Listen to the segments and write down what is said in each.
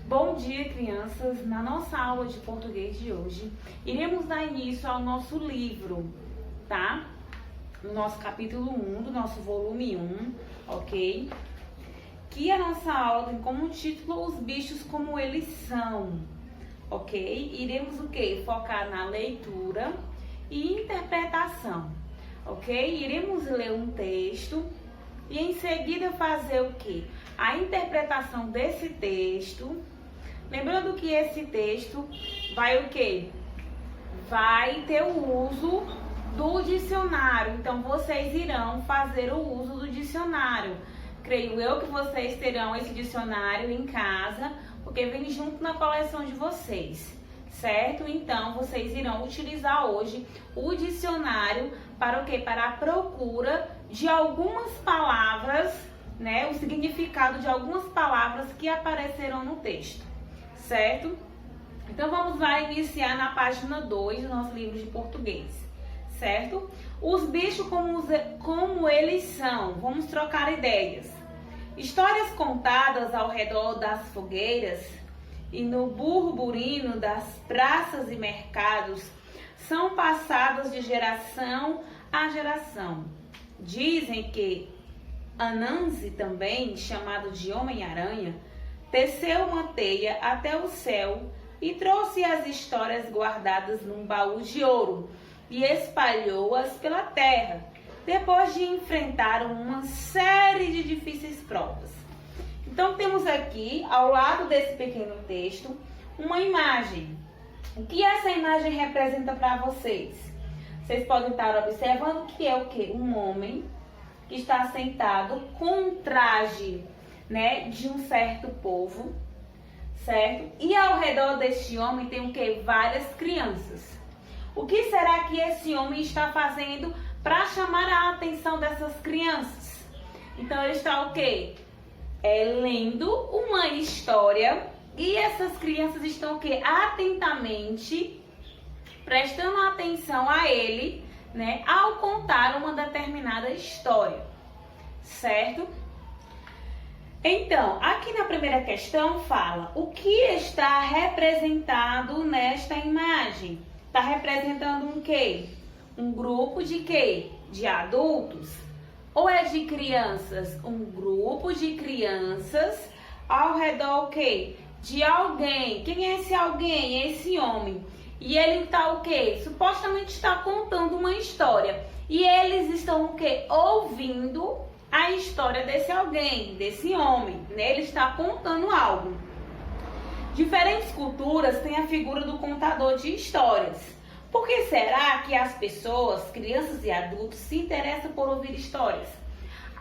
Bom dia, crianças! Na nossa aula de português de hoje, iremos dar início ao nosso livro, tá? No nosso capítulo 1, do nosso volume 1, ok? Que a nossa aula tem como título Os bichos como eles são, ok? Iremos o quê? Focar na leitura e interpretação, ok? Iremos ler um texto e em seguida fazer o quê? A interpretação desse texto. Lembrando que esse texto vai o quê? Vai ter o uso do dicionário. Então, vocês irão fazer o uso do dicionário. Creio eu que vocês terão esse dicionário em casa, porque vem junto na coleção de vocês, certo? Então, vocês irão utilizar hoje o dicionário para o quê? Para a procura de algumas palavras, né? O significado de algumas palavras que aparecerão no texto. Certo? Então vamos lá iniciar na página 2 do nosso livro de português, certo? Os bichos como eles são. Vamos trocar ideias. Histórias contadas ao redor das fogueiras e no burburino das praças e mercados são passadas de geração a geração. Dizem que Anansi, também chamado de Homem-Aranha, teceu uma teia até o céu e trouxe as histórias guardadas num baú de ouro e espalhou-as pela terra, depois de enfrentar uma série de difíceis provas. Então temos aqui, ao lado desse pequeno texto, uma imagem. O que essa imagem representa para vocês? Vocês podem estar observando que é o quê? Um homem que está sentado com um traje, né, de um certo povo, certo? E ao redor deste homem tem o quê? Várias crianças. O que será que esse homem está fazendo para chamar a atenção dessas crianças? Então ele está o quê? Lendo uma história e essas crianças estão o quê? Atentamente prestando atenção a ele, né, ao contar uma determinada história, certo? Então, aqui na primeira questão fala o que está representado nesta imagem. Está representando um quê? Um grupo de quê? De adultos? Ou é de crianças? Um grupo de crianças ao redor o quê? De alguém. Quem é esse alguém? É esse homem. E ele está o quê? Supostamente está contando uma história. E eles estão o quê? Ouvindo a história desse alguém, desse homem, né? Ele está contando algo. Diferentes culturas têm a figura do contador de histórias. Por que será que as pessoas, crianças e adultos, se interessam por ouvir histórias?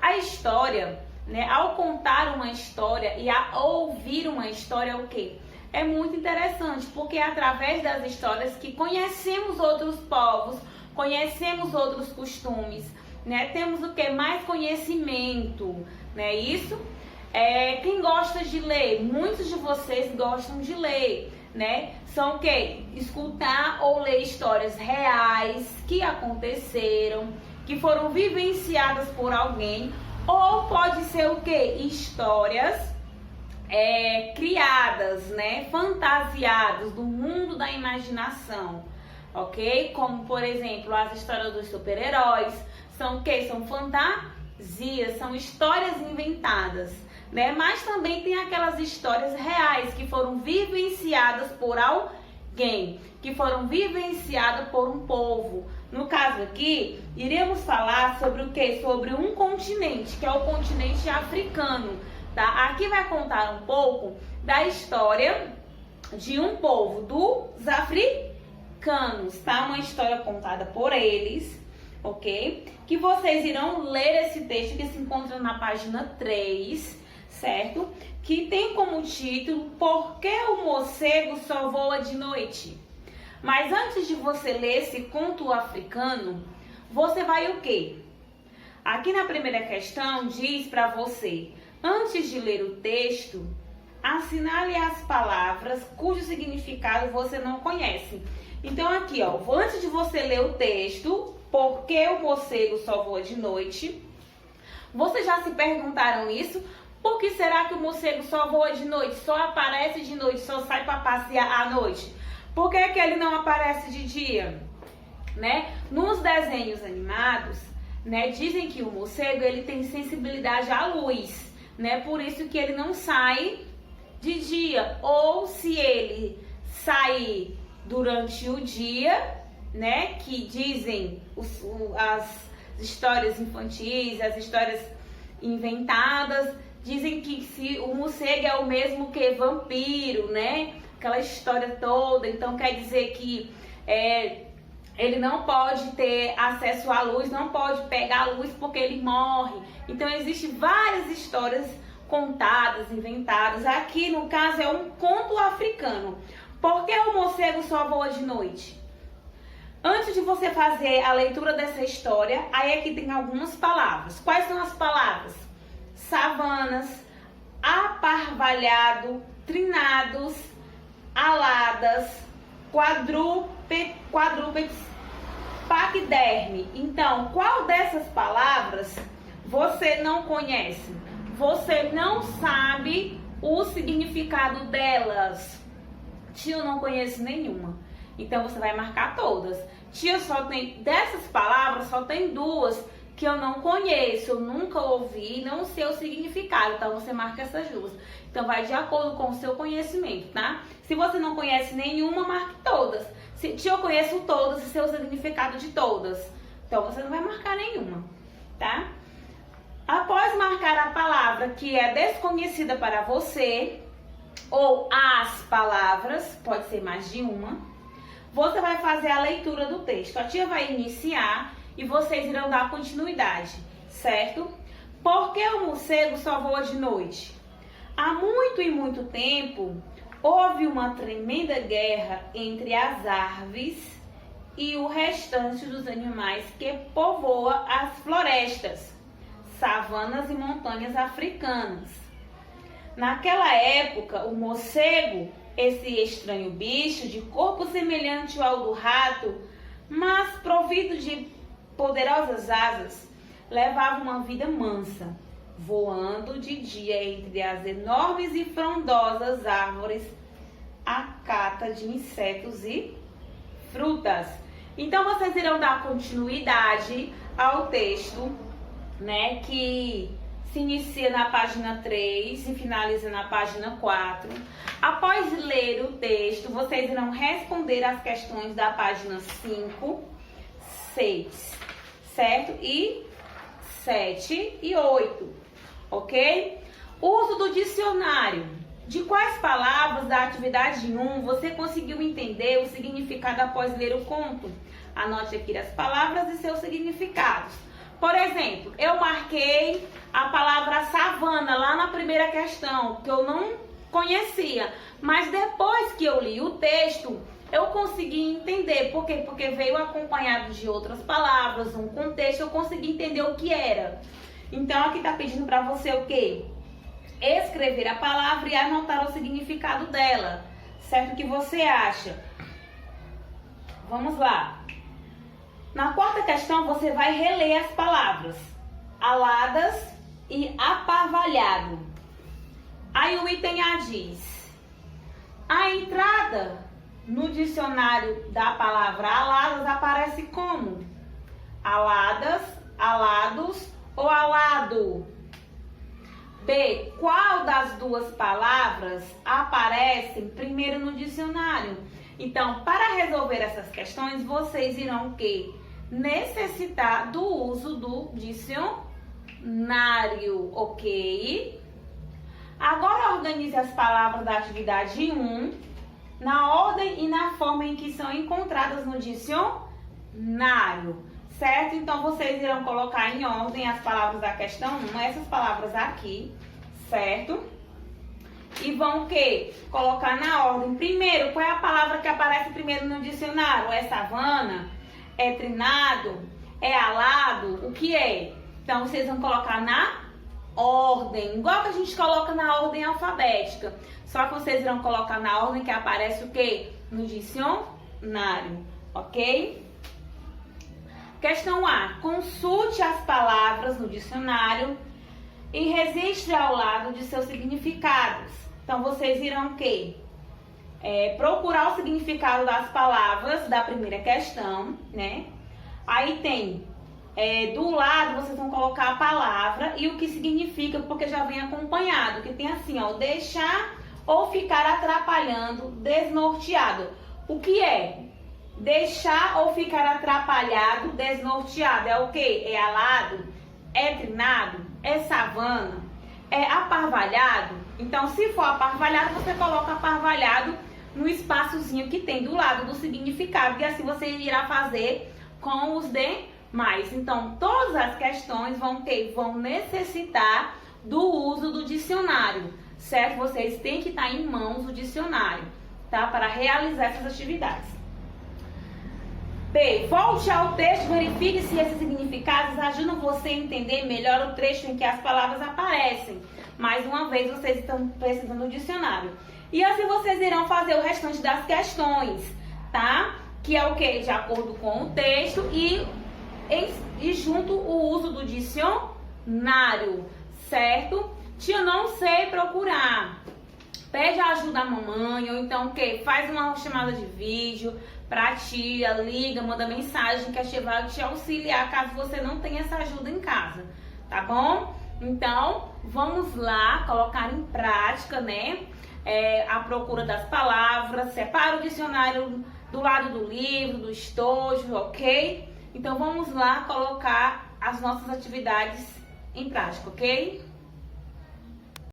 A história, né, ao contar uma história e a ouvir uma história, é o quê? É muito interessante, porque é através das histórias que conhecemos outros povos, conhecemos outros costumes, né? Temos o que? Mais conhecimento, né? Isso. Quem gosta de ler? Muitos de vocês gostam de ler, né? São o que? Escutar ou ler histórias reais que aconteceram, que foram vivenciadas por alguém, ou pode ser o que? Histórias criadas, né? Fantasiadas do mundo da imaginação, ok? Como, por exemplo, as histórias dos super-heróis. São o quê? São fantasias, são histórias inventadas, né? Mas também tem aquelas histórias reais que foram vivenciadas por alguém, que foram vivenciadas por um povo. No caso aqui, iremos falar sobre o quê? Sobre um continente, que é o continente africano, tá? Aqui vai contar um pouco da história de um povo, dos africanos, tá? Uma história contada por eles, ok? Que vocês irão ler esse texto que se encontra na página 3, certo? Que tem como título Por que o morcego só voa de noite? Mas antes de você ler esse conto africano, você vai o quê? Aqui na primeira questão diz para você, antes de ler o texto, assinale as palavras cujo significado você não conhece. Então aqui, ó, antes de você ler o texto, Por que o morcego só voa de noite? Vocês já se perguntaram isso? Por que será que o morcego só voa de noite, só aparece de noite, só sai para passear à noite? Por que que ele não aparece de dia? Né? Nos desenhos animados, né, dizem que o morcego ele tem sensibilidade à luz, né? Por isso que ele não sai de dia. Ou se ele sair durante o dia, né, que dizem as histórias infantis, as histórias inventadas, dizem que se o morcego é o mesmo que vampiro, né? Aquela história toda. Então quer dizer que ele não pode ter acesso à luz, não pode pegar a luz porque ele morre. Então existem várias histórias contadas, inventadas. Aqui no caso é um conto africano. Por que o morcego só voa de noite? Antes de você fazer a leitura dessa história, aí aqui tem algumas palavras. Quais são as palavras? Savanas, aparvalhado, trinados, aladas, quadrúpedes, paquiderme. Então, qual dessas palavras você não conhece? Você não sabe o significado delas. Tio, não conheço nenhuma. Então, você vai marcar todas. Tia, só tem dessas palavras, só tem duas que eu não conheço, eu nunca ouvi, não sei o significado. Então, você marca essas duas. Então, vai de acordo com o seu conhecimento, tá? Se você não conhece nenhuma, marque todas. Tia, eu conheço todas e sei o significado de todas. Então, você não vai marcar nenhuma, tá? Após marcar a palavra que é desconhecida para você, ou as palavras, pode ser mais de uma, você vai fazer a leitura do texto. A tia vai iniciar e vocês irão dar continuidade, certo? Por que o morcego só voa de noite? Há muito e muito tempo, houve uma tremenda guerra entre as aves e o restante dos animais que povoa as florestas, savanas e montanhas africanas. Naquela época, o morcego, esse estranho bicho de corpo semelhante ao do rato, mas provido de poderosas asas, levava uma vida mansa, voando de dia entre as enormes e frondosas árvores à cata de insetos e frutas. Então, vocês irão dar continuidade ao texto, né, que se inicia na página 3 e finaliza na página 4. Após ler o texto, vocês irão responder as questões da página 5, 6, certo? E 7 e 8, ok? Uso do dicionário. De quais palavras da atividade 1 você conseguiu entender o significado após ler o conto? Anote aqui as palavras e seus significados. Por exemplo, eu marquei a palavra savana lá na primeira questão, que eu não conhecia. Mas depois que eu li o texto, eu consegui entender. Por quê? Porque veio acompanhado de outras palavras, um contexto, eu consegui entender o que era. Então, aqui está pedindo para você o quê? Escrever a palavra e anotar o significado dela. Certo? O que você acha? Vamos lá. Na quarta questão, você vai reler as palavras aladas e aparvalhado. Aí o item A diz: a entrada no dicionário da palavra aladas aparece como? Aladas, alados ou alado? B. Qual das duas palavras aparecem primeiro no dicionário? Então, para resolver essas questões, vocês irão o quê? Necessitar do uso do dicionário, ok? Agora organize as palavras da atividade 1 na ordem e na forma em que são encontradas no dicionário, certo? Então, vocês irão colocar em ordem as palavras da questão 1, essas palavras aqui, certo? E vão o quê? Colocar na ordem. Primeiro, qual é a palavra que aparece primeiro no dicionário? É savana? É trinado? É alado? O que é? Então, vocês vão colocar na ordem. Igual que a gente coloca na ordem alfabética. Só que vocês irão colocar na ordem que aparece o quê? No dicionário. Ok? Questão A. Consulte as palavras no dicionário e registre ao lado de seus significados. Então, vocês irão o quê? Procurar o significado das palavras da primeira questão, né? Aí tem, do lado, vocês vão colocar a palavra e o que significa, porque já vem acompanhado, que tem assim, ó, deixar ou ficar atrapalhando, desnorteado. O que é? Deixar ou ficar atrapalhado, desnorteado. É o quê? É alado? É trinado? É savana? É aparvalhado? Então, se for aparvalhado, você coloca aparvalhado no espaçozinho que tem do lado do significado, e assim você irá fazer com os demais. Então, todas as questões vão necessitar do uso do dicionário, certo? Vocês têm que estar em mãos o dicionário, tá? Para realizar essas atividades. B. Volte ao texto e verifique se esses significados ajudam você a entender melhor o trecho em que as palavras aparecem. Mais uma vez, vocês estão precisando do dicionário. E assim vocês irão fazer o restante das questões, tá? Que é o que? De acordo com o texto e junto o uso do dicionário, certo? Tia, não sei procurar. Pede a ajuda da mamãe, ou então o quê? Faz uma chamada de vídeo pra tia, liga, manda mensagem que a tia vai te auxiliar caso você não tenha essa ajuda em casa, tá bom? Então, vamos lá colocar em prática, né? A procura das palavras, separa o dicionário do lado do livro, do estojo, ok? Então, vamos lá colocar as nossas atividades em prática, ok?